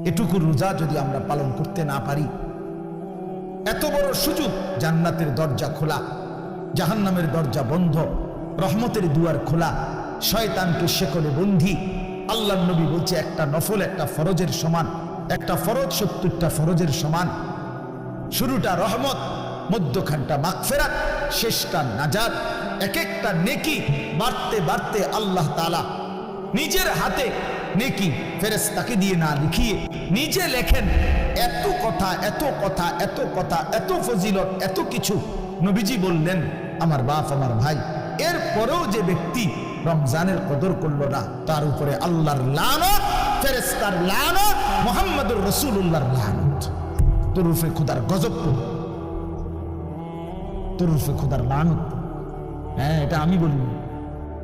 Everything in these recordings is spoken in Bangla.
এটুকু রোজা যদি আমরা পালন করতে না পারি, এত বড় সুযোগ, জান্নাতের দরজা খোলা, জাহান্নামের দরজা বন্ধ, রহমতের দুয়ার খোলা, শয়তানকে শেকলে বন্দী। আল্লাহর নবী বলছে একটা নফল একটা ফরজের সমান, একটা ফরজ 70টা ফরজের সমান। শুরুটা রহমত, মধ্যখানটা মাগফিরাত, শেষটা নাজাত। এক একটা নেকি বাড়তে বাড়তে আল্লাহ তাআলা নিজের হাতে নেকি ফেরেশতাকে দিয়ে না লিখিয়ে নিজে লেখেন। এত কথা, এত কথা, এত কথা, এত ফজিলত, এত কিছু নবীজি বললেন আমার বাপ আমার ভাই। এরপরেও যে ব্যক্তি রমজানের কদর করলো না, তার উপরে আল্লাহর লানত, ফেরেশতার লানত, মুহাম্মদুর রাসূলুল্লাহর লানত। তরুফে খুদার গজব, তরুফে খুদার লানত। হ্যাঁ, এটা আমি বলি,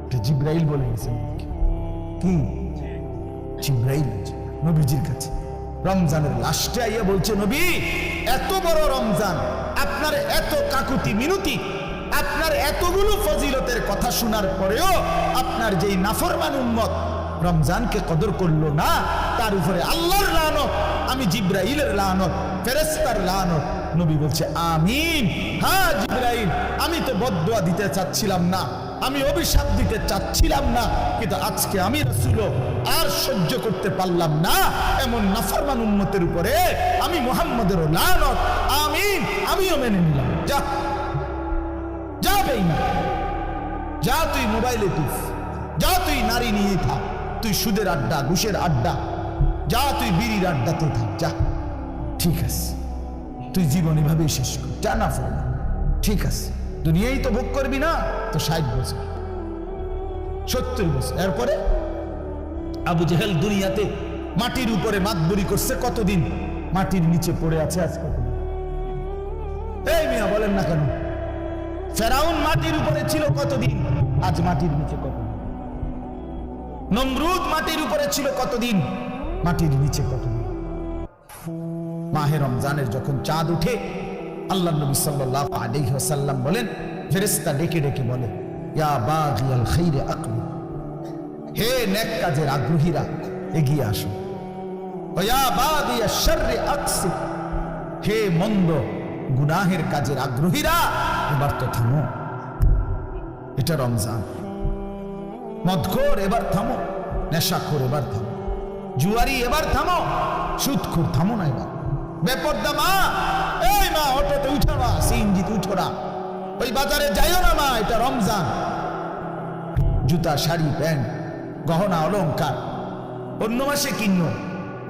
এটা জিবরাইল বলে গেছেন। কি জিবরাইল নবীজির কাছে রমজানের লাস্টে আইয়া বলছে, নবী এত বড় রমজান, আপনার এত কাকুতি মিনতি, আপনার এতগুলো ফজিলতের কথা শোনার পরেও আপনার যেই নাফরমান উম্মত রমজানকে কদর করলো না, তার উপরে আল্লাহর লানত, আমি জিবরাইলের লানত, ফেরেশতার লানত। নবী বলছে আমিন। হ্যাঁ জিবরাইল, আমি তো বদদুয়া দিতে চাচ্ছিলাম না, আমি অভিশাপ দিতে চাচ্ছিলাম না, কিন্তু আজকে আমি রাসূল আর সহ্য করতে পারলাম না এমন নাফরমান উম্মতের উপরে আমি মুহাম্মদের লানত। আমিন, আমিও মেনে নিলাম। যা যা বেঈমান, যা তুই মোবাইলে তুফ, যা তুই নারী নিয়ে থাক, তুই সুদের আড্ডা, ঘুষের আড্ডা, যা তুই বিড়ির আড্ডাতে থাক, যা, ঠিক আছে, তুই জীবন এভাবেই শেষ কর, যা না ফোন, ঠিক আছে, দুনিয়াই তো ভোগ করবি না তো 60 বছর 70 বছর। এরপরে আবু জেহেল দুনিয়াতে মাটির উপরে মাতবরি করছে কতদিন, মাটির নিচে পড়ে আছে আজ কতদিন? এই মিয়া বলেন না কেন? ফেরাউন মাটির উপরে ছিল কতদিন, আজ মাটির নিচে কতদিন? নমরুদ মাটির উপরে ছিল কতদিন, মাটির নিচে কতদিন? মাহে রমজানের যখন চাঁদ উঠে, আল্লাহ নবী সাল্লাল্লাহু আলাইহি ওয়াসাল্লাম বলেন, ফেরেশতা ডেকে ডেকে বলে, ইয়া বাগিয়াল খাইরে আকবিল, হে নেক কাজের আগ্রহীরা এগিয়ে আসো, ওয়া বাগিয়াশ শাররি আকসির, হে মন্দ গুনাহের কাজের আগ্রহীরা এবার তো থামো। এটা রমজান। মদখোর এবার থামো, নেশাখোর এবার থামো, জুয়ারি এবার থামো, সুদখোর থামো না এবার। বেপরদা মা, এই মা অটোতে উঠো না, সিএনজিতে উঠো না, ওই বাজারে যাইও না মা, এটা রমজান। জুতা, শাড়ি, প্যান্ট, গহনা, অলংকার অন্য মাসে কিনো,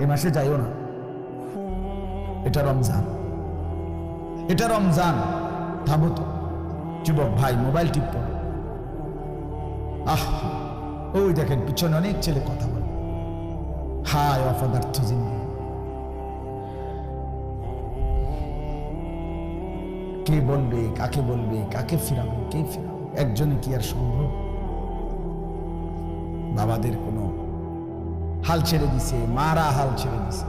এ মাসে যাইও না, এটা রমজান, এটা রমজান। থামো তো যুবক ভাই, মোবাইল টিপো। আহ, ওই দেখেন পিছনে অনেক ছেলে কথা বলে, হায় অপদার্থ জিন্দেগি। কে বলবে, কাকে বলবে, কাকে ফিরাবে, কে ফিরাবে? একজনে কি আর সম্ভব? বাবাদের কোনো হাল ছেড়ে দিছে, মারা হাল ছেড়ে দিছে,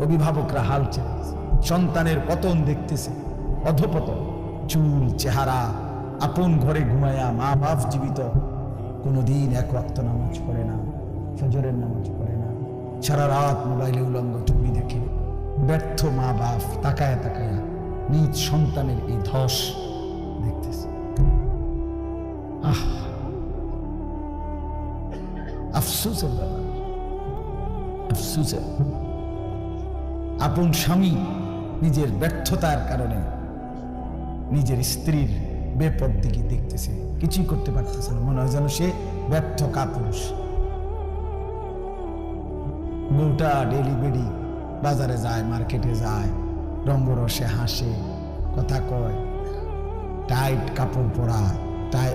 অভিভাবকরা হাল ছেড়ে দিছে, সন্তানের পতন দেখতেছে, অধপতন, চুল, চেহারা, আপন ঘরে ঘুমায়া, মা বাপ জীবিত, কোনোদিন এক ওয়াক্ত নামাজ পড়ে না, ফজরের নামাজ পড়ে না, সারা রাত মোবাইলে উলঙ্গ ছবি দেখে, ব্যর্থ মা বাপ তাকায়া তাকায়া নিজ সন্তানের এই ধস দেখতেছে। আফসোসের ব্যাপার, আফসোসের। আপন স্বামী নিজের ব্যর্থতার কারণে নিজের স্ত্রীর বেপরদিগি দেখতেছে, কিছুই করতে পারতেছে না, মনে হয় যেন সে ব্যর্থ কাপুরুষ। বউটা ডেলি বেডি বাজারে যায়, মার্কেটে যায়, রঙ্গরসে হাসে, কথা কয়, টাইট কাপড় পরা,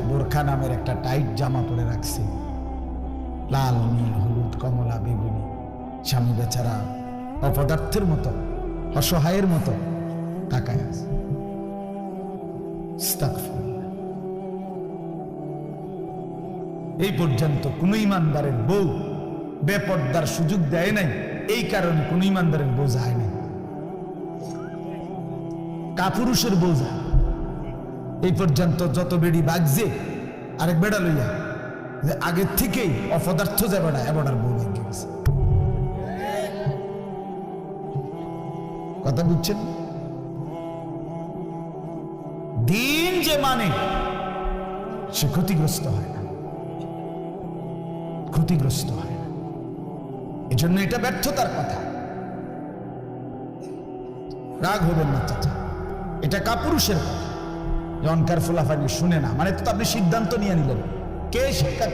বোরখা নামের একটা টাইট জামা পরে রাখছে, লাল, নীল, হলুদ, কমলা, বেগুনি। স্বামী বেচারা অপদার্থের মতো, অসহায়ের মতো তাকায় আছে। এই পর্যন্ত কোন ইমানদারের বউ বেপর্দার সুযোগ দেয় নাই, এই কারণে কোন ইমানদারের বউ যায় নাই, কাপুরুষের বউ যায়। এই পর্যন্ত যত বেড়ি বাগছে আরেক বেড়া লইয়া, যে আগের থেকেই অপদার্থ যাবে না, এবার বউ ভেঙে গেছে। কথা বুঝছেন? দিন যে মানে সে ক্ষতিগ্রস্ত হয় না, ক্ষতিগ্রস্ত হয় না। এজন্য এটা ব্যর্থতার কথা। রাগ হবেন না চাচা, এটা কাপুরুষের কথা। জনকার ফুলাফানি শুনে না মানে তো আপনি সিদ্ধান্ত নিয়ে নিলেন।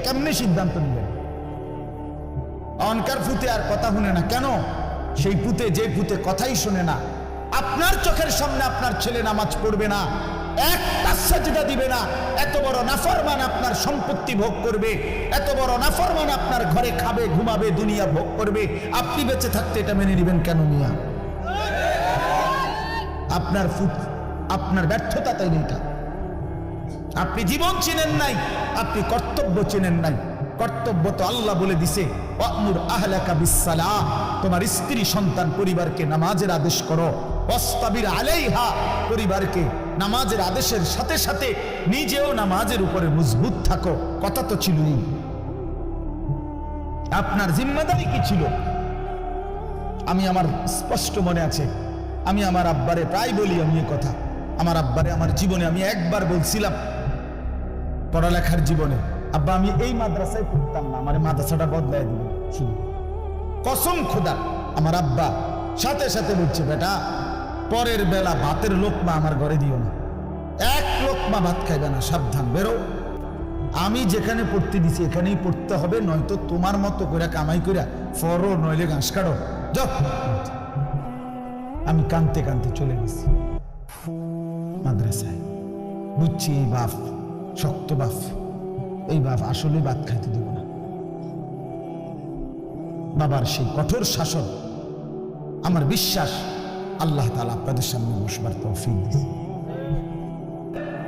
কেমনে সিদ্ধান্ত নিলেন? অনকার ফুতে আর কথা শুনে না কেন? সেই পুতে, যে পুতে কথাই শুনে না, আপনার চোখের সামনে আপনার ছেলে নামাজ পড়বে না, একটা সাজদা দিবে না, এত বড় নাফরমান আপনার সম্পত্তি ভোগ করবে, এত বড় নাফরমান আপনার ঘরে খাবে, ঘুমাবে, দুনিয়া ভোগ করবে, আপনি বেঁচে থাকতে এটা মেনে নেবেন কেন মিয়া? আপনার ফুট, আপনার ব্যর্থতা তাই এটা। আপনি জীবন চিনেন নাই, আপনি কর্তব্য চিনেন নাই। কর্তব্য তো আল্লাহ বলে দিছে, ওয়া'মুর আহলাকা বিসসালাহ, তোমার স্ত্রী সন্তান পরিবারকে নামাজের আদেশ করো, ওয়াসতাবির আলাইহা, পরিবারকে নামাজের আদেশের সাথে সাথে নিজেও নামাজের উপরে মজবুত থাকো। কথা তো ছিলই। আপনার জিম্মাদারি কি ছিল? আমি আমার স্পষ্ট মনে আছে, আমি আমার আব্বারে প্রায় বলি আমি এই কথা। আমার আব্বারে আমার জীবনে আমি একবার বলছিলাম, পড়ালেখার জীবনে, আব্বা আমি এই মাদ্রাসায় পড়তাম না, আমার মাদ্রাসাটা বদলাই দিল শুধু। কসম খোদা, আমার আব্বা সাথে সাথে বলছে, বেটা পরের বেলা ভাতের লোকমা আমার ঘরে দিও না, এক লোকমা ভাত খাইবে না, সাবধান, বেরো। আমি যেখানে পড়তে দিছি এখানেই পড়তে হবে, নয়তো তোমার মতো করে কামাই করে ফরো, নইলে ঘাস কাটো যাও। আমি কানতে কানতে চলে গেছি মাদ্রাসায়। বুঝছি এই বাপ শক্ত বাপ, এই বাপ আসলে ভাত খাইতে দেব না। বাবার সেই কঠোর শাসন, আমার বিশ্বাস আল্লাহ তাআলা আপনাদের সামনে বসবার তৌফিক দিয়েছে।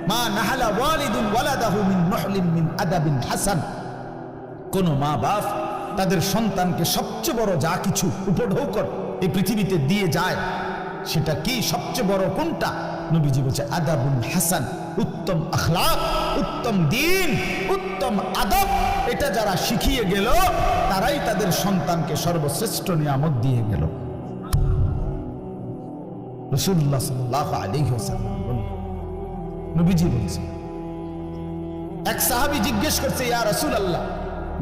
মা নাহালা ওয়ালিদুন ওয়ালাদাহু মিন নুহলিন মিন আদাবিন হাসান, কোন মা বাপ তাদের সন্তানকে সবচেয়ে বড় যা কিছু উপঢৌকন এই পৃথিবীতে দিয়ে যায়, সেটা কি সবচেয়ে বড় কোনটা? নবীজি বলছে আদাবুল হাসান, উত্তম আখলাক, উত্তম দিন, উত্তম আদব। এটা যারা শিখিয়ে গেল তারাই তাদের সন্তানকে সর্বশ্রেষ্ঠ নিয়ামত দিয়ে গেল। রাসূলুল্লাহ সাল্লাল্লাহু আলাইহি ওয়াসাল্লাম বলেন, নবীজি বলছেন, এক সাহাবী জিজ্ঞেস করছে, ইয়া রাসূলুল্লাহ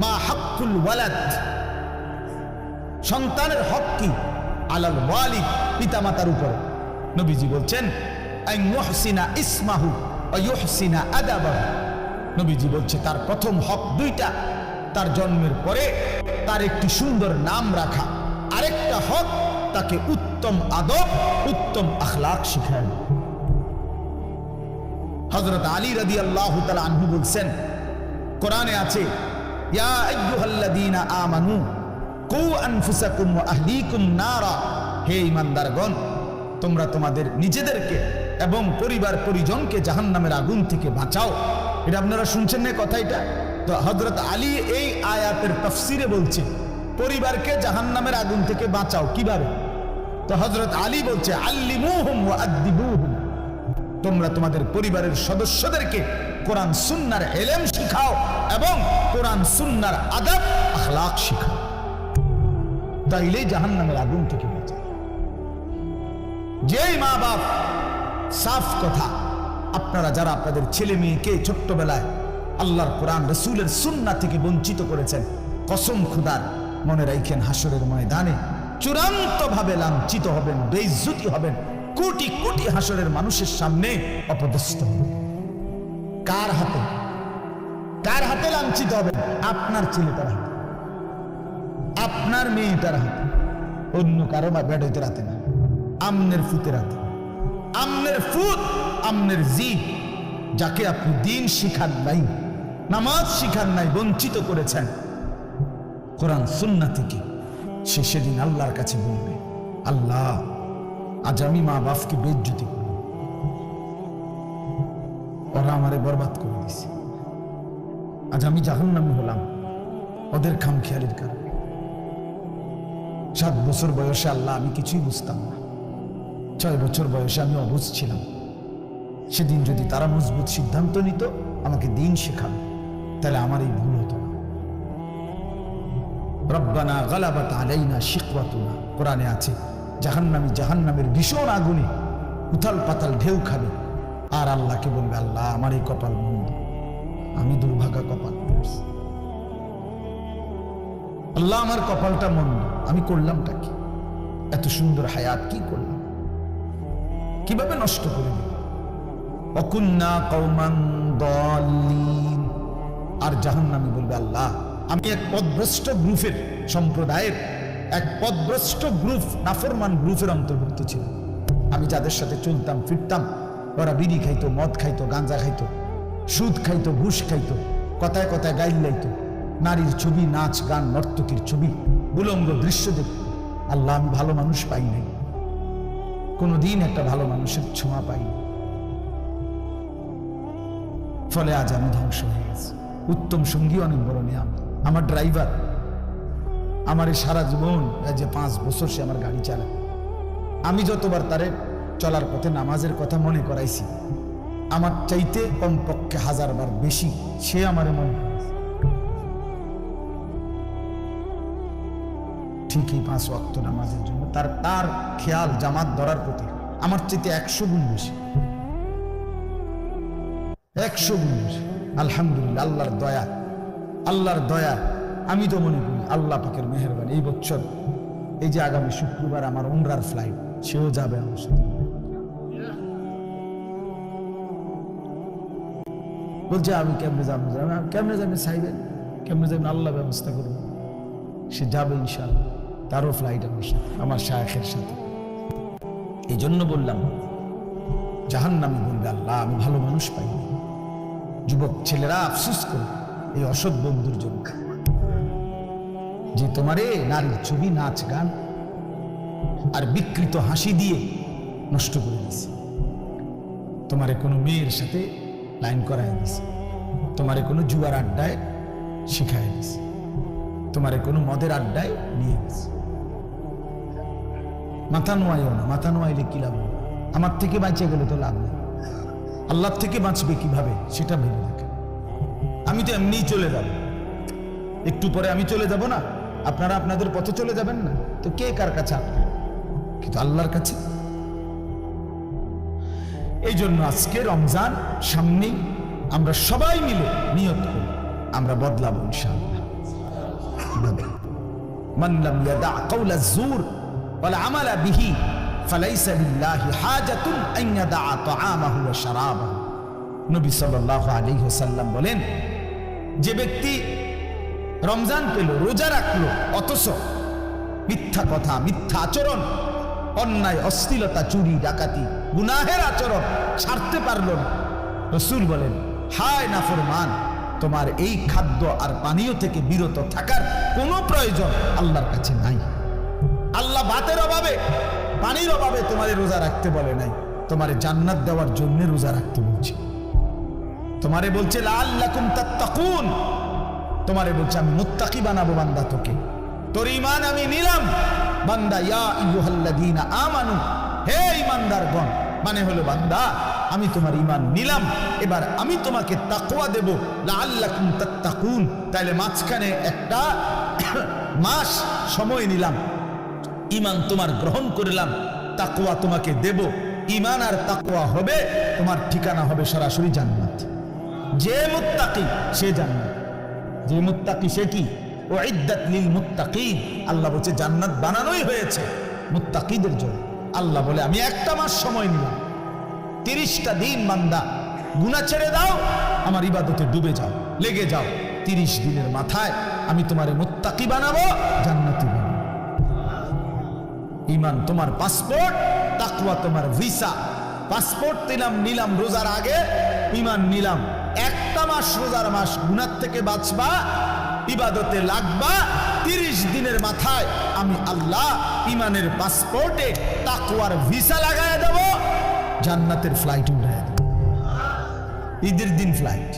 মা হাক্কুল ওয়ালাদ, সন্তানের হক কি? আলাল ওয়ালিদ, পিতামাতার উপর। নবীজি বলছেন আন ইউহসিনা ইসমাহু ওয়া ইউহসিনা আদাবাহু। নবীজি বলছে তার প্রথম হক দুইটা, তার জন্মের পরে তার একটি সুন্দর নাম রাখা, আরেকটা হক তাকে উত্তম আদব, উত্তম আখলাক শিখানো। হযরত আলী রাদিয়াল্লাহু তাআলা আনহু বলছেন, কোরআনে আছে, ইয়া আইয়ুহাল্লাযীনা আমানু কু আনফুসাকুম ওয়া আহলিকুম নারা, হে ঈমানদারগণ তোমরা তোমাদের নিজেদেরকে এবং পরিবার পরিজনকে জাহান্নামের আগুন থেকে বাঁচাও। এটা আপনারা শুনছেন না কথা? এটা তো হযরত আলী এই আয়াতের তাফসিরে বলছে পরিবারকে জাহান্নামের আগুন থেকে বাঁচাও কিভাবে? তো হযরত আলী বলছে আল্লিমুহুম ওয়া আদ্দিবুহুম, তোমরা তোমাদের পরিবারের সদস্যদেরকে কোরআন সুন্নাহর ইলম শিখাও এবং কোরআন সুন্নাহর আদব আখলাক শিখাও, তাইলেই জাহান্নামের আগুন থেকে বাঁচাও। যেই মা বাপ, সাফ কথা, আপনারা যারা আপনাদের ছেলে মেয়েকে ছোট্টবেলায় আল্লাহর কোরআন রাসূলের সুন্নাহ থেকে বঞ্চিত করেছেন, কসম খুদার মনে রাখেন হাসরের ময়দানে চূড়ান্ত ভাবে লাঞ্ছিত হবেন, বেইজ্জতি হবেন, কোটি কোটি হাসরের মানুষের সামনে অপদস্থ হবেন। কার হাতে? কার হাতে লাঞ্ছিত হবেন? আপনার ছেলেটার হাতে, আপনার মেয়েটার হাতে, অন্য কারো বা বেড হইতে রাতে না, আমনের ফুতের হাতে। আমনের ফুত, আমনের জি, যাকে আপনি দিন শিখান নাই, নামাজ শিখান নাই, বঞ্চিত করেছেন কোরআন সুন্নাহ থেকে, সে সেদিন আল্লাহর কাছে বলবে, আল্লাহ আজ আমি মা বাপকে বেইজ্জতি করি, ওরা আমারে বরবাদ করে দিছে, আজ আমি জাহান্নামী হলাম ওদের খামখেয়ালির কারণে। 7 বছর বয়সে আল্লাহ আমি কিছুই বুঝতাম না, 6 বছর বয়সে আমি অবুঝ ছিলাম। সেদিন যদি তারা মজবুত সিদ্ধান্ত নিত আমাকে দিন শেখাবে, তাহলে আমার এই ভুল হতো না। রব্বানা গালাবাত আলাইনা শিকওয়াতুনা, কোরআনে আছে, জাহান্নামের ভীষণ আগুনে উথাল পাতাল ঢেউ খাবে, আর আল্লাহকে বলবে, আল্লাহ আমার এই কপাল মন্দ, আমি দুর্ভাগা কপাল পেয়েছি, আল্লাহ আমার কপালটা মন্দ, আমি করলামটা কি? এত সুন্দর হায়াত কি করলাম, কিভাবে নষ্ট করে দিল? অকুন্না কওমান দাল্লিন। আর জাহান্নামী বলবে, আল্লাহ আমি এক পথভ্রষ্ট গ্রুপের, সম্প্রদায়ের এক পথভ্রষ্ট গ্রুপ, নাফরমান গ্রুপের অন্তর্ভুক্ত ছিল। আমি যাদের সাথে চলতাম ফিরতাম, ওরা বিড়ি খাইতো, মদ খাইতো, গাঁজা খাইতো, সুদ খাইতো, ঘুষ খাইতো, কথায় কথায় গাইল লাইতো, নারীর ছবি, নাচ গান, নর্তকীর ছবি, উলঙ্গ দৃশ্য দেখত। আল্লাহ আমি ভালো মানুষ পাই নাই, কোনোদিন একটা ভালো মানুষের ছোঁয়া পাইনি, ফলে আজ আমি ধ্বংস হয়ে গেছি। উত্তম সঙ্গী অনেক বড় নিয়ামত। আমার ড্রাইভার আমার সারা জীবন, যে 5 বছর সে আমার গাড়ি চালায়, আমি যতবার তারে চলার পথে নামাজের কথা মনে করাইছি, আমার চাইতে কমপক্ষে 1000 বার বেশি সে আমারে মনে করাইছে। ঠিকই 5 ওয়াক্ত নামাজের জন্য তার খেয়াল জামাত ধরার প্রতি আমার চাইতে 100 গুণ বেশি, 100 গুণ বেশি। আলহামদুলিল্লাহ, আল্লাহর দয়া। আমি তো মনে করি আল্লাহ পাকের মেহেরবানি, এই বছর এই যে আগামী শুক্রবার আমার উমরার ফ্লাইট, সেও যাবে আমার সাথে। বলছে আমি কেমনে যাবো, কেমনে যাবেন চাইবেন, কেমনে যাবেন আল্লাহ ব্যবস্থা করবেন। সে যাবে ইনশাআল্লাহ, তারও ফ্লাইট আমার সাথে, আমার শায়েখের সাথে। এই জন্য বললাম, জাহান্নামী বলবে, আল্লাহ আমি ভালো মানুষ পাইনি। যুবক ছেলেরা আফসোস করে এই অসৎ বন্ধুর জন্য, যে তোমারে নারীর ছবি, নাচ গান আর বিকৃত হাসি দিয়ে নষ্ট করে দিছে। তোমারে কোনো মেয়ের সাথে লাইন করায় দিছে, তোমারে কোনো জুয়ার আড্ডায় শিখায় দিছে, তোমারে কোনো মদের আড্ডায় নিয়ে গেছে। মাথা নোয়াইও না, মাথা নোয়াইলে কি লাভ? আমার থেকে বাঁচে গেলে তো লাভ নেই, আল্লাহর থেকে বাঁচবে কিভাবে সেটা ভেবে দেখে। আমি তো এমনিই চলে যাব, একটু পরে আমি চলে যাব না, আপনারা আপনাদের পথে চলে যাবেন না, তো কে কার কাছে আপনার, কিন্তু আল্লাহর কাছে। এই জন্য আজকে রমজান সামনেই, আমরা সবাই মিলে নিয়ত করি আমরা বদলাবো ইনশাআল্লাহ। মান লাম ইয়াদা কাওলা যুর ওয়াল আমালা বিহি ফালাইসা লিল্লাহি হাজাতুন আন ইয়াদা তাআমাহু ওয়া শারাবাহু। নবী সাল্লাল্লাহু আলাইহি ওয়াসাল্লাম বলেন, যে ব্যক্তি রমজান পেল, রোজা রাখলো, অথচ মিথ্যা কথা, মিথ্যা আচরণ, অন্যায়, অশ্লীলতা, চুরি, ডাকাতি, গুনাহের আচরণ ছাড়তে পারলো না, রাসূল বলেন, হায় নাফরমান, তোমার এই খাদ্য আর পানীয় থেকে বিরত থাকার কোনো প্রয়োজন আল্লাহর কাছে নাই। আল্লাহ ভাতের অভাবে, পানির অভাবে তোমারে রোজা রাখতে বলে নাই, তোমারে জান্নাত দেওয়ার জন্য রোজা রাখতে বলছে। তোমারে বলছে লাআল্লাকুম তাত্তাকুন, তোমারে বলছে আমি মুত্তাকি বানাবো বান্দা তোকে, তোর ঈমান আমি নিলাম বান্দা। ইয়া আইয়ুহাল্লাযীনা আমানু, হে ঈমানদারগণ, মানে হলো বান্দা আমি তোমার ঈমান নিলাম, এবার আমি তোমাকে তাকওয়া দেব, লাআল্লাকুম তাত্তাকুন। তাইলে মাঝখানে একটা মাস সময় নিলাম, ঈমান তোমার গ্রহণ করলাম, তাকওয়া তোমাকে দেব। ঈমান আর তাকওয়া হবে, তোমার ঠিকানা হবে সরাসরি জান্নাত। যে মুত্তাকি সে জান্নাত, যে মুত্তাকি সে কি? উইদ্দাত লিল মুত্তাকিন, আল্লাহ বলছে জান্নাত বানানোই হয়েছে মুত্তাকিদের জন্য। আল্লাহ বলে আমি একটা মাস সময় নিলাম, 30টা দিন বান্দা গুনাহ ছেড়ে দাও, আমার ইবাদতে ডুবে যাও, লেগে যাও। 30 দিনের মাথায় আমি তোমারে মুত্তাকি বানাবো, জান্নাতি বানাবো। ঈমান তোমার পাসপোর্ট, তাকওয়া তোমার ভিসা। পাসপোর্ট নিলাম রোজার আগে, ঈমান নিলাম, একটা মাস রোজার মাস, গুনাহ থেকে বাঁচবা, ইবাদতে লাগবা। 30 দিনের মাথায় আমি আল্লাহ ঈমানের পাসপোর্টে তাকওয়ার ভিসা লাগায় দেব, জান্নাতের ফ্লাইট উড়ায় দেব। ঈদের দিন ফ্লাইট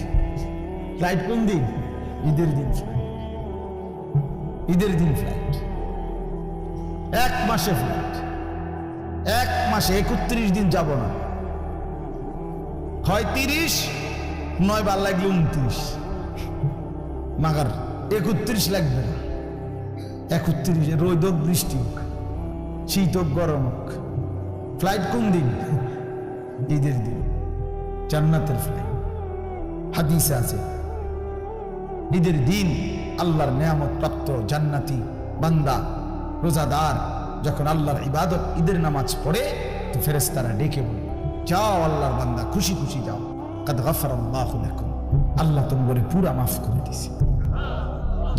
কোন দিন? ঈদের দিন ফ্লাইট, ঈদের দিন ফ্লাইট, 1 মাসে ফ্লাইট, 1 মাসে 31 দিন যাব না, হয় 30, নয় বার লাগলে 29, মাগার 31 লাগবে না। 31 রোদ বৃষ্টি, শীত হোক গরম হোক, ফ্লাইট কোন দিন? ঈদের দিন, জান্নাতের ফ্লাইট। হাদিসে আছে ঈদের দিন আল্লাহর নেয়ামত প্রাপ্ত জান্নাতি বান্দা রোজাদার যখন আল্লাহর ইবাদত ঈদের নামাজ পড়ে, তো ফেরেশতারা ডেকে বলে, যাও আল্লাহর বান্দা, খুশি খুশি যাও, কাদ গাফারাল্লাহু লাকুম, আল্লাহ তোমাকে পুরা মাফ করে দিয়েছে,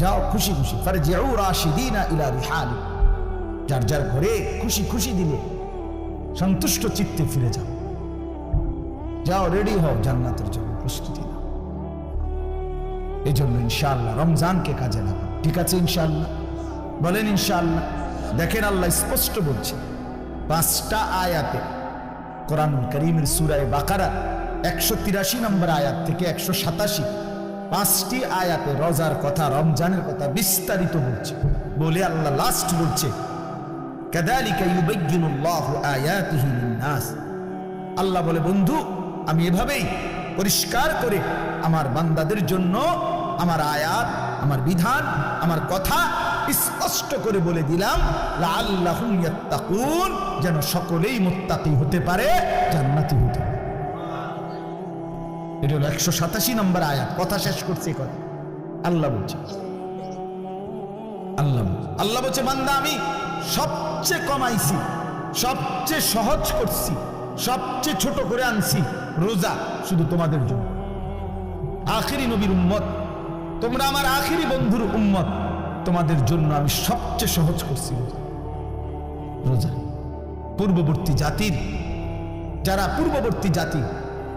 যাও খুশি খুশি। ফারজিউ রাশিদিনা ইলা রিহালি, যার যার ঘরে খুশি খুশি দিলে সন্তুষ্ট চিত্তে ফিরে যাও, যাও রেডি হও জান্নাতের জন্য প্রস্তুতি নাও। এই জন্য ইনশাআল্লাহ রমজানকে কাজে লাগাও, ঠিক আছে? ইনশাআল্লাহ বলেন ইনশাআল্লাহ। দেখেন আল্লাহ স্পষ্ট বলছে 5টা আয়াতে, কোরআনুল কারীমের সূরা বাকারা 183 নম্বর আয়াত থেকে 187, 5টি আয়াতে রোজার কথা, রমজানের কথা বিস্তারিত বলছে। বলে আল্লাহ লাস্ট বলছে, কাযালিকা ইউবাইয়িনুল্লাহু আয়াতিহি লিন-নাস, আল্লাহ বলে বন্ধু আমি এভাবেই পরিষ্কার করে আমার বান্দাদের জন্য আমার আয়াত, আমার বিধান, আমার কথা স্পষ্ট করে বলে দিলাম, লাআল্লাহুম ইয়াত্তাকুন, যেন সকলেই মুত্তাকি হতে পারে, জান্নাতি হতে পারে। এটা হলো 187 নম্বর আয়াত। কথা শেষ করছে কথা আল্লাহ বলছে, আল্লাহ বলছে বান্দা আমি সবচেয়ে কমাইছি, সবচেয়ে সহজ করছি, সবচেয়ে ছোট করে আনছি রোজা শুধু তোমাদের জন্য। আখিরি নবীর উম্মত তোমরা, আমার আখিরি বন্ধুর উম্মত, তোমাদের জন্য আমি সবচেয়ে সহজ করছি রোজা। পূর্ববর্তী জাতির, যারা পূর্ববর্তী জাতি,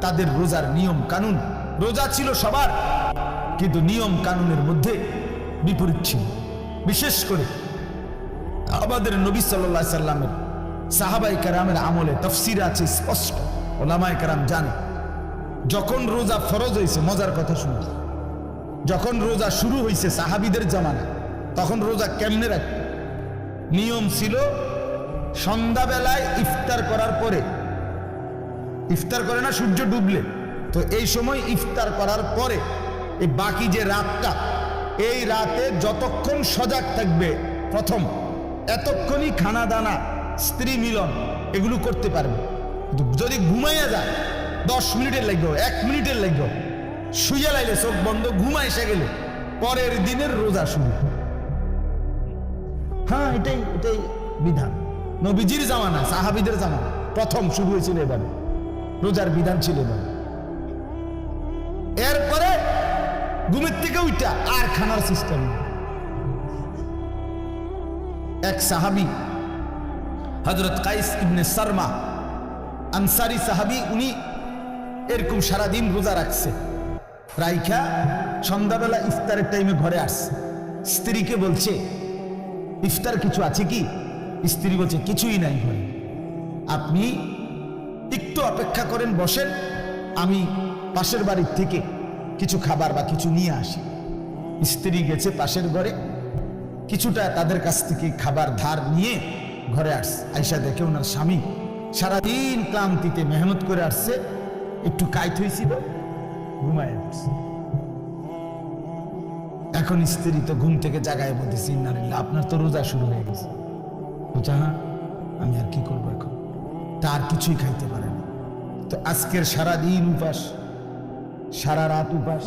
তাদের রোজার নিয়ম কানুন, রোজা ছিল সবার, কিন্তু নিয়ম কানুনের মধ্যে বিপরীত ছিল। বিশেষ করে আমাদের নবী সাল্লাল্লাহু আলাইহি সাল্লামের সাহাবায়ে কেরামের আমলে তাফসীর আছে স্পষ্ট, ওলামায়ে কেরাম জানে, যখন রোজা ফরজ হয়েছে, মজার কথা শুনুন, যখন রোজা শুরু হয়েছে সাহাবীদের জামানা, তখন রোজা কেমনে রাখত? নিয়ম ছিল সন্ধ্যাবেলায় ইফতার করার পরে, ইফতার করে না সূর্য ডুবলে, তো এই সময় ইফতার করার পরে এই বাকি যে রাতটা, এই রাতে যতক্ষণ সজাগ থাকবে প্রথম, এতক্ষণই খানা দানা, স্ত্রী মিলন এগুলো করতে পারবে। যদি ঘুমাইয়া যায় 10 মিনিটের লাগবে, 1 মিনিটের লাগবে, শুইয়া লাইলে চোখ বন্ধ, ঘুমা এসে গেলে পরের দিনের রোজা শুরু। হ্যাঁ, এটাই বিধান। নবীজির জামানা, সাহাবীদের জামানা প্রথম শুরু হয়েছিল এভাবে, রোজার বিধান ছিল এভাবে। এরপরে ঘুমের থেকে উঠা আর খানার সিস্টেম। এক সাহাবী হযরত কাইস ইবনে সারমা আনসারী সাহাবী, উনি এরকম সারাদিন রোজা রাখছে, রাইখা সন্ধ্যাবেলা ইফতারের টাইমে ঘরে আসছে, স্ত্রীকে বলছে ইফতার কিছু আছে কি? স্ত্রী বলছে কিছুই নাই ঘরে, আপনি একটু অপেক্ষা করেন, বসেন, আমি পাশের বাড়ির থেকে কিছু খাবার বা কিছু নিয়ে আসি। স্ত্রী গেছে পাশের ঘরে, কিছুটা তাদের কাছ থেকে খাবার ধার নিয়ে ঘরে আসছে। আয়েশা দেখে ওনার স্বামী সারাদিন ক্লান্তিতে মেহনত করে আসছে, একটু কাইত হয়েছিল, ঘুমায় আসছে। এখন স্ত্রী তো ঘুম থেকে জাগায় বলতেছে, ইন্নালিল্লাহ, আপনার তো রোজা শুরু হয়ে গেছে। বলছে হ্যাঁ, আমি আর কি করবো এখন, তার কিছুই খাইতে পারে না। তো আজকের সারাদিন উপাস, সারা রাত উপাস,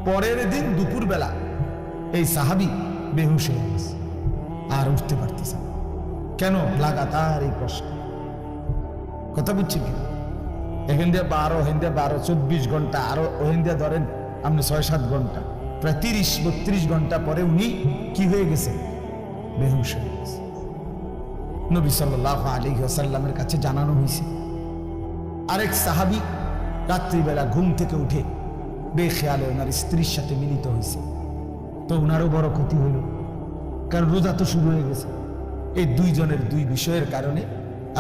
পরের দিন দুপুর বেলা এই সাহাবী বেহুশ হয়ে গেছে, আর উঠতে পারতেছে না। কেন? লাগাতার এই কষ্ট। কথা বুঝছি কি? এখান দিয়ে 12, ওখান দিয়ে 12, 24 ঘন্টা, আরো ওখান দিয়ে ধরেন আপনি 6-7 ঘন্টা, প্রায় 30-32 ঘন্টা পরে উনি কি হয়ে গেছে? বেহুশ হয়ে গেছে। নবী সাল্লাল্লাহু আলাইহি ওয়াসাল্লামের কাছে জানানো হয়েছে। আরেক সাহাবী রাত্রিবেলা ঘুম থেকে উঠে বেখেয়ালে ওনার স্ত্রীর সাথে মিলিত হয়েছে, তো ওনারও বড় ক্ষতি হইল, কারণ রোজা তো শুরু হয়ে গেছে। এই দুইজনের দুই বিষয়ের কারণে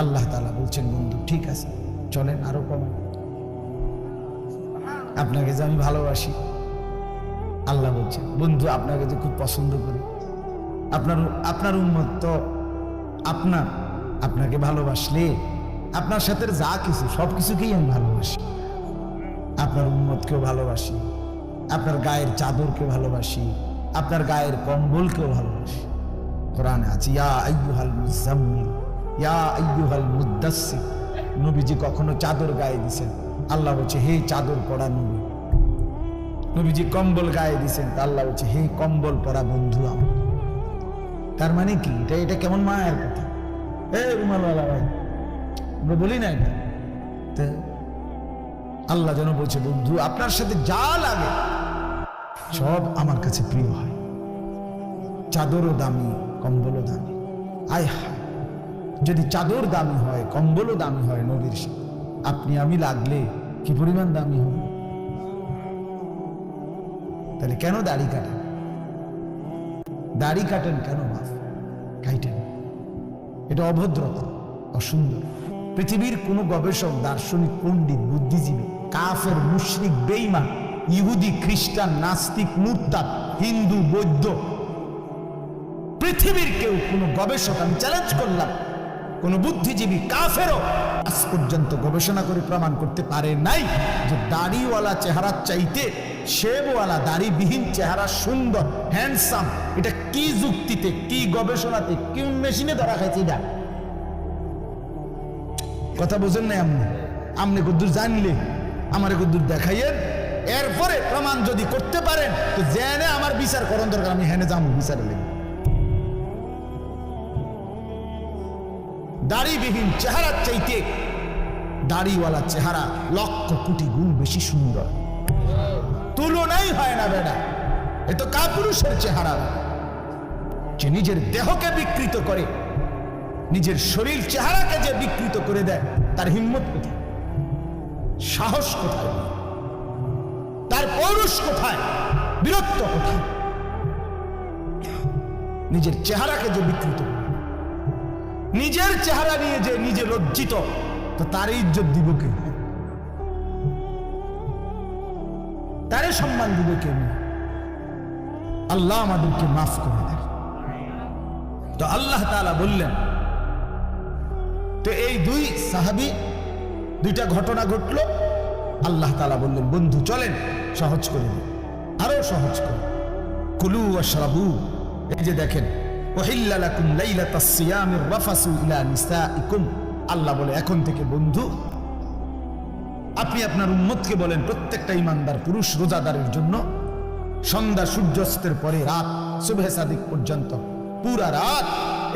আল্লাহ তাআলা বলছেন, বন্ধু ঠিক আছে, চলেন আরো কমান, আপনাকে যে আমি ভালোবাসি। আল্লাহ বলছেন, বন্ধু আপনাকে যে খুব পছন্দ করি, আপনার উম্মত তো আপনাকে ভালোবাসলে আপনার সাথে যা কিছু সবকিছুকেই আমি ভালোবাসি। আপনার উম্মতকেও ভালোবাসি, আপনার গায়ের চাদরকে ভালোবাসি, আপনার গায়ের কম্বলকেও ভালোবাসি। কোরআনে আছে, ইয়া আইয়ুহাল মুজাম্মিল, ইয়া আইয়ুহাল মুদ্দাসসির। নবীজি কখনো চাদর গায়ে দিছেন, আল্লাহ বলছে হে চাদর পরা নবী। নবীজি কম্বল গায়ে দিছেন, আল্লাহ বলছে হে কম্বল পরা বন্ধু আমার। তার মানে কি, এটা কেমন মায়ের কথা। রুমালওয়ালা ভাই, আমরা বলি না এটা। আল্লাহ যেন বলছে বন্ধু আপনার সাথে যা লাগে সব আমার কাছে প্রিয় হয়। চাদরও দামি, কম্বলও দামি। আয় হায়, যদি চাদর দামি হয়, কম্বলও দামি হয় নবীর সাথে, আপনি আমি লাগলে কি পরিমাণ দামি হব। তাহলে কেন দাড়ি কাটেন? দাড়ি কাটেন কেন? মাফ কাটেন, এটা অভদ্রতা, অসুন্দর। পৃথিবীর কোন গবেষক, দার্শনিক, পণ্ডিত, বুদ্ধিজীবী, কাফের, মুশরিক, বেঈমান, ইহুদি, খ্রিস্টান, নাস্তিক, মুরতাদ, হিন্দু, বৌদ্ধ, পৃথিবীর কেউ, কোন গবেষক, আমি চ্যালেঞ্জ করলাম, কোন বুদ্ধিজীবী, কাফেরও আজ পর্যন্ত গবেষণা করে প্রমাণ করতে পারে নাই যে দাড়িওয়ালা চেহারার চাইতে শেবওয়ালা দাড়িবিহীন চেহারা সুন্দর, হ্যান্ডসাম। এটা কি যুক্তিতে, কি গবেষণাতে, কি মেশিনে ধরা খাইছে? এটা কথা বোঝেন নাই আপনি? আপনি কদ্দুর জানলে আমার কদ্দুর দেখাইয়েন, এরপরে প্রমাণ যদি করতে পারেন তো জেনে আমার বিচার করণ দরকার, আমি হেনে যাবো বিচারে লেগে। দাড়িবিহীন চেহারার চাইতে দাড়িওয়ালা চেহারা লক্ষ কোটি গুণ বেশি সুন্দর, তুলনাই হয় না বেটা। এ তো কাপুরুষের চেহারা, যে নিজের দেহকে বিকৃত করে, নিজের শরীর চেহারাকে যে বিকৃত করে দেয়, তার হিম্মত কোথায়, সাহস কোথায়, তার পৌরুষ কোথায়, বীরত্ব কোথায়? নিজের চেহারাকে যে বিকৃত, নিজের চেহারা নিয়ে যে নিজে লজ্জিত, তো তার ইজ্জত দিব কে? তারে সম্মান দিব কে? আল্লাহ আমাদেরকে মাফ করে দেন। তো আল্লাহ তাআলা বললেন, তো এই দুই সাহাবী, দুইটা ঘটনা ঘটলো। আল্লাহ তাআলা বললেন বন্ধু চলেন সহজ করে দিন, আরো সহজ করে। কুলু ওয়াশরাবু, এই যে দেখেন, ওহিল্লা লাকুম লাইলাতাস সিয়ামির রাফাসু ইলা নিসাইকুম। আল্লাহ বলে এখন থেকে বন্ধু আপনি আপনার উম্মতকে বলেন, প্রত্যেকটা ইমানদার পুরুষ রোজাদারের জন্য সন্ধ্যা সূর্যাস্তের পরে রাত সুবহে সাদিক পর্যন্ত পুরা রাত,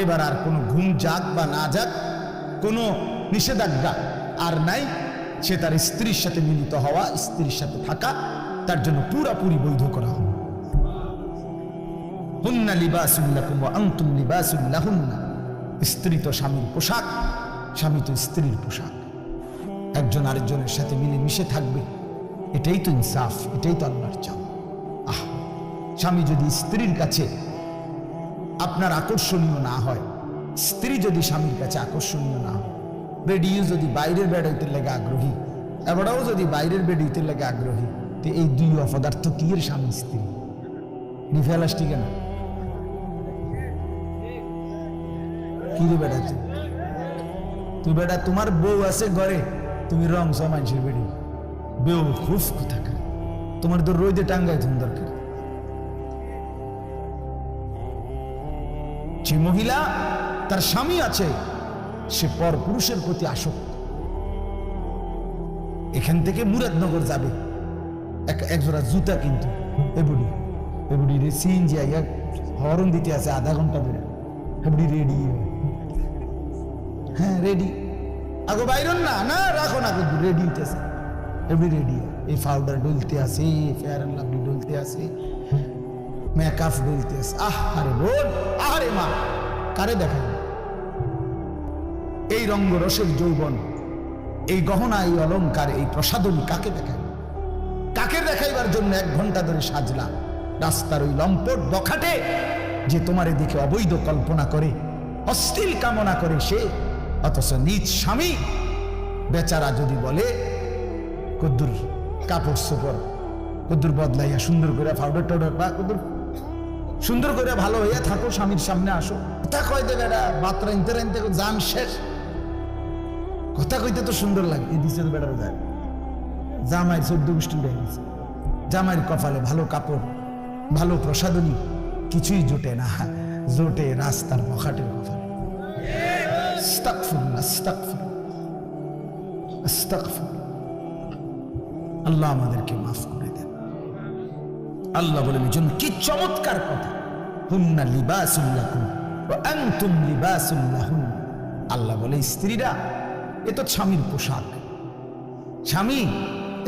এবার আর কোনো ঘুম যাক বা না যাক, কোনো নিষেধাজ্ঞা আর নাই। সে তার স্ত্রীর সাথে মিলিত হওয়া, স্ত্রীর সাথে থাকা তার জন্য পুরাপুরি বৈধ করা হবে। হুন্না লিবাসুল লাকুম ওয়া আনতুম লিবাসুল লাহুন্না। স্ত্রী তো স্বামীর পোশাক, স্বামী তো স্ত্রীর পোশাক। একজন আরেকজনের সাথে মিলে মিশে থাকবে, এটাই তো ইনসাফ, এটাই তো আল্লাহর চাও। স্বামী যদি স্ত্রীর কাছে আপনার আকর্ষণীয় না হয়, স্ত্রী যদি স্বামীর কাছে আকর্ষণীয় না হয়, বেডিও যদি বাইরের বেড হইতে লেগে আগ্রহী, এবারও যদি বাইরের বেড হইতে লেগে আগ্রহী, তো এই দুই অপদার্থ কি এর স্বামী স্ত্রী নিফেলাস ঠিক না? কি রে বেটা, তুই বেটা তোমার বউ আছে ঘরে, তুমি রং মানুষের বেড়ি বেউ খুব কোথাকার, তোমার তো রোদে টাঙ্গাই তুমি দরকার। যে মহিলা তার স্বামী আছে, সে পর পুরুষের প্রতি আসক্ত। এখান থেকে মুরাদনগর যাবে একজোড়া জুতা কিন্তু এবুড়ি রে সিএনজি আইয়া হরন দিতে আছে আধা ঘন্টা ধরে, এবুড়ি রেডি, হ্যাঁ রেডি, আগো বাইরন না না রাখো না, কিন্তু রেডি হইতেছে, এবুড়ি রেডি। এই পাউডার ডলতে আছে, ফেয়ার এন্ড লাভলি ডলতে আছে, মেকআপ ডলতে আছে। আরে বোন, আরে মা, কারে দেখায়? এই রঙ্গরসের যৌবন, এই গহনা, এই অলংকার, এই প্রসাদনী কাকে দেখায়? কাকে দেখাইবার জন্য 1 ঘন্টা ধরে সাজলা? রাস্তার ওই লম্পট বখাটে যে তোমার এদিকে অবৈধ কল্পনা করে, অশ্লীল কামনা করে সে, অথচ নিজ স্বামী বেচারা যদি বলে কদ্দুর কাপড় চোপড় কদ্দুর বদলাইয়া সুন্দর করে পাউডার টাউডার বা কদ্দুর সুন্দর করে ভালো হইয়া থাকো, স্বামীর সামনে আসো, কথা কয় দেবে বেটা, মাত্র ইনতে জান শেষ, কথা কইতে তো সুন্দর লাগে। এই দিচ্ছে তো বেটার যায়, জামাই 14 গোষ্ঠী উঠে গেছে, জামাইয়ের কপালে ভালো কাপড়, ভালো প্রসাদনী কিছুই জোটে না। জোটে রাস্তার বখাটের কথা। আস্তাগফিরুল্লাহ, আস্তাগফিরুল্লাহ, আস্তাগফিরুল্লাহ। আল্লাহ আমাদেরকে মাফ করে দেন। আল্লাহ বলেন এজন্য কি চমৎকার কথা, হুন্না লিবাসুল লাকুম ওয়া আনতুম লিবাসুল লাহুন। আল্লাহ বলে স্ত্রীরা এ তো স্বামীর পোশাক, স্বামী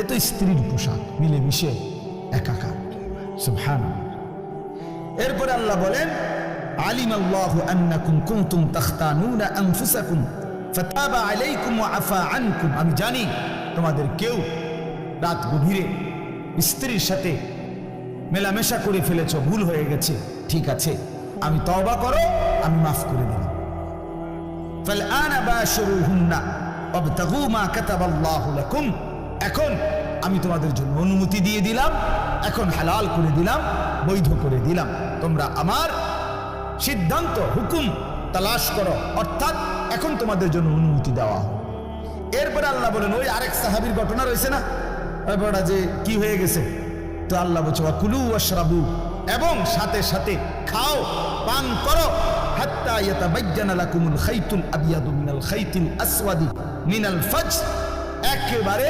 এ তো স্ত্রীর পোশাক, মিলেমিশে একাকার। সুবহানাল্লাহ। এরপরে আল্লাহ বলেন আলিমাল্লাহু আন্নাকুম কুনতুম তাখতানুনা আনফুসাকুম ফাতাবা আলাইকুম ওয়া আফা আনকুম। আমি জানি তোমাদের কেউ রাত গভীরে স্ত্রীর সাথে মেলামেশা করে ফেলেছ, ভুল হয়ে গেছে, ঠিক আছে, আমি তওবা করো, আমি মাফ করে দিলাম। ফালআনা বাশিরুহুন্না ওয়াবতাগু মা কাতাবাল্লাহু লাকুম। এখন আমি তোমাদের জন্য অনুমতি দিয়ে দিলাম, এখন হালাল করে দিলাম, বৈধ করে দিলাম, তোমরা আমার সিদ্ধান্ত হুকুম তালাশ করো, অর্থাৎ এখন তোমাদের জন্য অনুমতি দেওয়া হয়। এরপরে আল্লাহ বলেন ওই আরেক সাহাবীর ঘটনা রয়েছে না, ওটা যে কি হয়ে গেছে, তো আল্লাহ বলছে ওয়াকুলু ওয়াশরাবু, এবং সাথে সাথে খাও পান করো, হাত্তা ইয়াতাবায়্যানা লাকুমুল খাইতুল আবিয়াদু মিনাল খাইতিল আসওয়াদি মিনাল ফাজর, একেবারে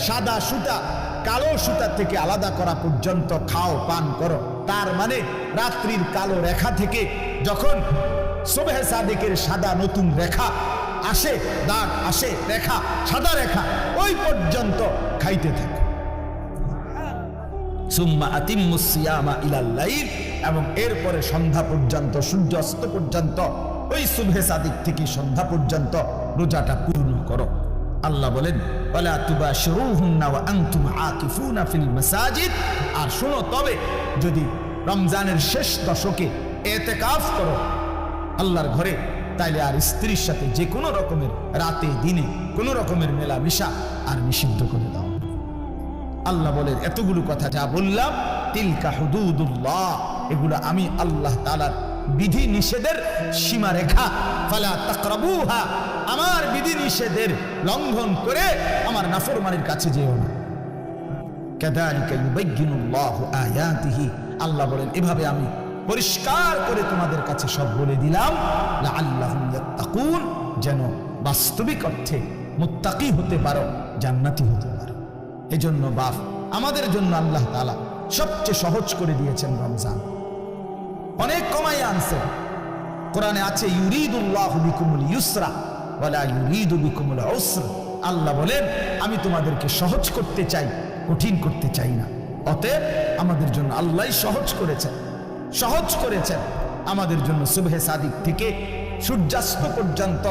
সাদা সুতা কালো সুতা থেকে আলাদা করা পর্যন্ত খাও পান করো। তার মানে রাত্রির কালো রেখা থেকে যখন সুবহে সাদিকের সাদা নতুন রেখা আসে, দাগ আসে, রেখা, সাদা রেখা, ওই পর্যন্ত খাইতে থাকে। সুম্মা আতিম্মুস সিয়ামা ইলাল লাইল, এবং এরপরে সন্ধ্যা পর্যন্ত, সূর্যাস্ত পর্যন্ত, ওই সুবহে সাদিক থেকে সন্ধ্যা পর্যন্ত রোজাটা পূর্ণ করো। আল্লাহ বলেন ওয়ালা তুবাশিরুহুন্না ওয়া আনতুম আকিফুনা ফিল মাসাজিদ। আর শোনো, তবে যদি রমজানের শেষ দশকে ইতিকাফ করো আল্লাহর ঘরে, তাইলে আর স্ত্রীর সাথে যে কোনো রকমের রাতে দিনে কোনো রকমের মেলামেশা আর নিষিদ্ধ করে দাও। আল্লাহ বলেন এতগুলো কথা যা বললাম, তিলকা হুদুদুল্লাহ, এগুলো আমি আল্লাহ তাআলার বিধি নিষেধের সীমারেখা। ফালা তাকরাবুহা, আমার বিধি নিষেধের লঙ্ঘন করে আমার নাফরমানির কাছে যেও না। কাযালিকা ইউবায়্যিনুল্লাহু আয়াতিহি, আল্লাহ বলেন এভাবে আমি পরিষ্কার করে তোমাদের কাছে সব বলে দিলাম, লাআল্লাহুম ইয়াত্তাকুন, যেন বাস্তবিক অর্থে মুত্তাকি হতে পারো, জান্নাতি হতে পারো। এজন্য বাপ আমাদের জন্য আল্লাহ তাআলা সবচেয়ে সহজ করে দিয়েছেন রমজান, অনেক কমাই আনছেন। কোরআনে আছে ইউরিদুল্লাহু বিকুমুল ইউসরা ওয়ালা ইউরিদু বিকুমুল উসরা। আল্লাহ বলেন আমি তোমাদেরকে সহজ করতে চাই, কঠিন করতে চাই না। অতএব আমাদের জন্য আল্লাহই সহজ করেছেন, সহজ করেছেন আমাদের জন্য সুবহে সাদিক থেকে সূর্যাস্ত পর্যন্ত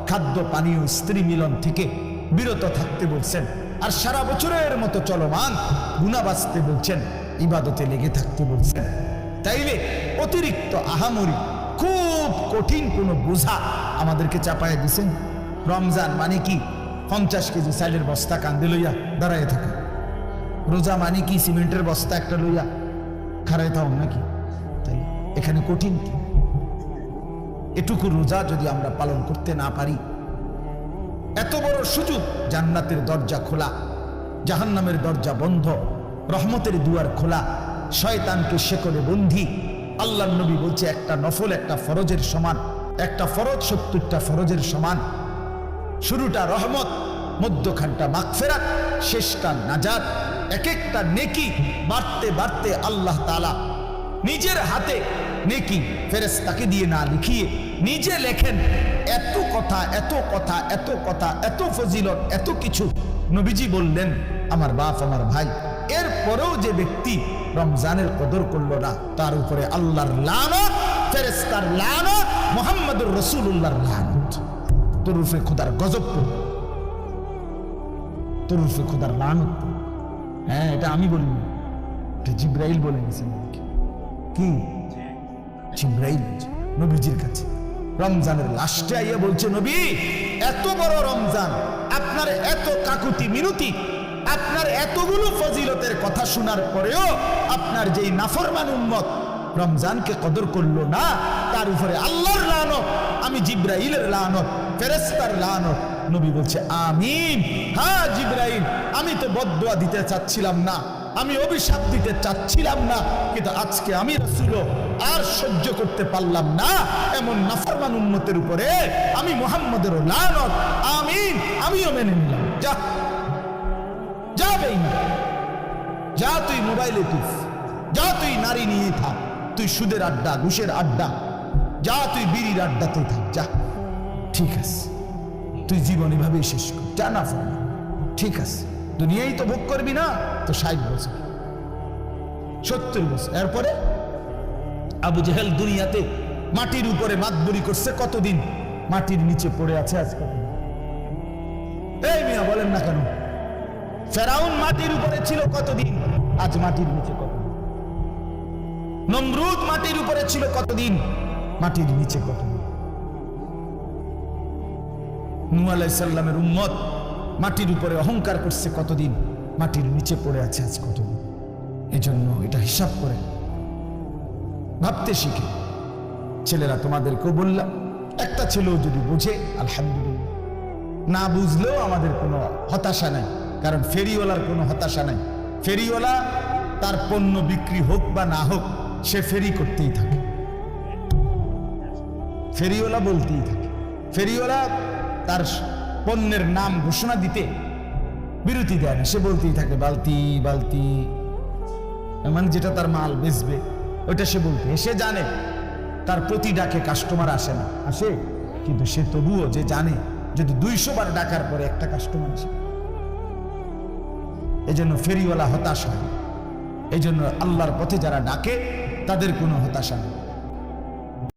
খাদ্য পানীয় স্ত্রী মিলন থেকে বিরত থাকতে বলছেন, আর সারা বছরের মতো চলমান গুনাহ বাঁচতে বলছেন, ইবাদতে লেগে থাকতে বলছেন। তাইলে অতিরিক্ত আহামরি খুব কঠিন কোনো বোঝা আমাদেরকে চাপায় দিছেন। রমজান মানে কি 50 কেজি চালের বস্তা কান্দে লইয়া দাঁড়ায় থাকা, রোজা মানে কি সিমেন্টের বস্তা একটা লইয়া খাড়ায় থাও নাকি? তাই এখানে কঠিন কি? এটুকু রোজা যদি আমরা পালন করতে না পারি, এত বড় সুযোগ, জান্নাতের দরজা খোলা, জাহান্নামের দরজা বন্ধ, রহমতের দুয়ার খোলা, শয়তানকে শেকলে বন্দী। আল্লাহর নবী বলছে একটা নফল একটা ফরজের সমান, একটা ফরজ 70টা ফরজের সমান। শুরুটা রহমত, মধ্যখানটা মাগফিরাত, শেষটা নাজাত। এক একটা নেকি বাড়তে বাড়তে আল্লাহ তাআলা নিজের হাতে নেকি ফেরেশতাকে দিয়ে না লিখিয়ে নিজে লেখেন। এত কথা, এত কথা, এত কথা, এত ফজিলত, এত কিছু নবীজি বললেন আমার বাপ আমার ভাই। এরপরেও যে ব্যক্তি রমজানের কদর করলো না, তার উপরে আল্লাহর লানত, ফেরেশতার লানত, মুহাম্মদুর রাসূলুল্লাহর লানত, তরুফে খোদার গজব পড়বে, তরুফে খোদার লানত। হ্যাঁ, এটা আমি বলিনি, এটা জিবরাইল বলে গেছেন। কি জিবরাইল নবীজির কাছে রমজানের লাস্টে আইয়া বলছে, নবী এত বড় রমজান, আপনার এত কাকুতি মিনতি, আপনার এতগুলো ফজিলতের কথা শোনার পরেও আপনার যেই নাফরমান উম্মত রমজানকে কদর করলো না, তার উপরে আল্লাহর লানত, আমি জিবরাইলের লানত, ফেরেশতার লানত। নবী বলছে আমিন। হ্যাঁ জিবরাইল, আমি তো বদদুয়া দিতে চাচ্ছিলাম না, আমি অভিশাপ দিতে চাচ্ছিলাম না, কিন্তু আজকে আমি রাসূল আর সহ্য করতে পারলাম না এমন নাফরমান উম্মতের উপরে আমি মুহাম্মদের লানত, আমিন, আমিও মেনে নিলাম। যা যা বেঈমান, যা তুই মোবাইলে টিপ, যা তুই নারী নিয়ে থাক, তুই সুদের আড্ডা, ঘুষের আড্ডা, যা তুই বিড়ির আড্ডাতে থাক, যা, ঠিক আছে, তুই জীবন এভাবেই শেষ কর, যা না ফেলা, ঠিক আছে, দুনিয়াই তো ভোগ করবি না, তো 60 বছর 70 বছর। এরপরে আবু জেহেল দুনিয়াতে মাটির উপরে মাতবরি করছে কতদিন, মাটির নিচে পড়ে আছে আজ কতদিন? এই মিয়া বলেন না কেন? ফেরাউন মাটির উপরে ছিল কতদিন, আজ মাটির নিচে কতদিন? নমরুদ মাটির উপরে ছিল কতদিন, মাটির নিচে কতদিন? নূহ আলাইহিস সালামের উম্মত মাটির উপরে অহংকার করছে কতদিন, মাটির নিচে পড়ে আছে আজ কতদিন? এজন্য এটা হিসাব করে ভাবতে শিখে। ছেলেরা তোমাদেরকেও বললাম, একটা ছেলেও যদি বুঝে আলহামদুলিল্লাহ, না বুঝলেও আমাদের কোনো হতাশা নাই, কারণ ফেরিওয়ালার কোনো হতাশা নাই। ফেরিওয়ালা তার পণ্য বিক্রি হোক বা না হোক, সে ফেরি করতেই থাকে, ফেরিওয়ালা বলতেই থাকে। ফেরিওয়ালা তার পণ্যের নাম ঘোষণা দিতে বিরতি দেয় না, সে বলতেই থাকে বালতি বালতি, মানে যেটা তার মাল বেচবে ওইটা সে বলতে। সে জানে তার প্রতি ডাকে কাস্টমার আসে না, আসে, কিন্তু সে তবুও যে জানে যদি 200 বার ডাকার পরে একটা কাস্টমার আসে। এই জন্য ফেরিওয়ালা হতাশ হয়, এই জন্য আল্লাহর পথে যারা ডাকে তাদের কোনো হতাশা নেই।